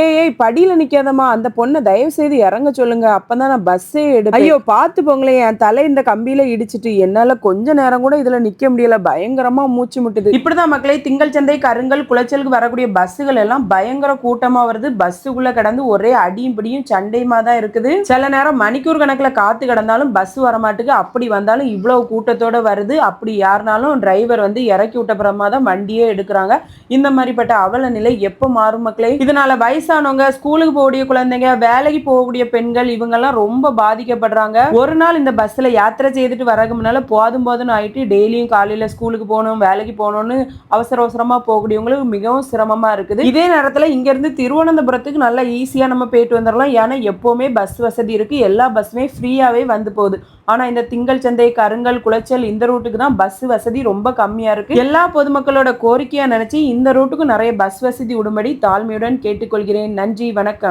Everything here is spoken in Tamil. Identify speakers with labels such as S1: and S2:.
S1: ஏய் ஏய் படியில நிக்காதம்மா, அந்த பொண்ணை தயவு செய்து இறங்க சொல்லுங்க, அப்பதான் நான் பஸ்ஸே எடுப்பேன். ஐயோ பார்த்து போங்களேன், என் தலை இந்த கம்பியில இடிச்சிட்டு என்னால கொஞ்ச நேரம் கூட இதுல நிக்க முடியல, பயங்கரமா மூச்சு முட்டுது. இப்படிதான் மக்களே, திங்கள் சந்தை கருங்கல் குளச்சலுக்கு வரக்கூடிய பஸ்ஸுகள் எல்லாம் பயங்கர கூட்டமா வருது. பஸ்ஸுக்குள்ள கிடந்து ஒரே அடியும் பிடியும் சண்டையுமா தான் இருக்குது. சில நேரம் மணிக்கூர் கணக்குல காத்து கிடந்தாலும் பஸ் வரமாட்டுக்கு, அப்படி வந்தாலும் இவ்வளவு கூட்டத்தோட வருது. அப்படி யாருனாலும் டிரைவர் வந்து இறக்கி விட்டப்புறமா தான் வண்டியே எடுக்கிறாங்க. இந்த மாதிரிப்பட்ட அவல நிலை எப்ப மாறும் மக்களே? இதனால வயசானவங்க, ஸ்கூலுக்கு போகக்கூடிய குழந்தைங்க, வேலைக்கு போகக்கூடிய பெண்கள், இவங்கெல்லாம் ரொம்ப பாதிக்கப்படுறாங்க. ஒரு நாள் இந்த பஸ்ல யாத்திரை செய்துட்டு வரக்கு முன்னால போதும்னு ஆயிட்டு டெய்லியும் காலையில ஸ்கூலுக்கு போகணும், வேலைக்கு போகணும்னு அவசர அவசரமா போகக்கூடியவங்களுக்கு மிகவும் சிரமமா இருக்குது. இதே நேரத்துல இங்க இருந்து திருவனந்தபுரத்துக்கு நல்லா ஈஸியா நம்ம போயிட்டு வந்துடலாம். ஏன்னா எப்பவுமே பஸ் வசதி இருக்கு, எல்லா பஸ்ஸுமே ஃப்ரீயாவே வந்து போகுது. ஆனா இந்த திங்கள் சந்தை கருங்கல் குளச்சல் இந்த ரூட்டுக்கு தான் பஸ் வசதி ரொம்ப கம்மியா இருக்கு. எல்லா பொதுமக்களோட கோரிக்கையா நினைச்சு இந்த ரூட்டுக்கு நிறைய பஸ் வசதி விடும்படி தாழ்மையுடன் கேட்டுக்கொள்கிறேன். நன்றி, வணக்கம்.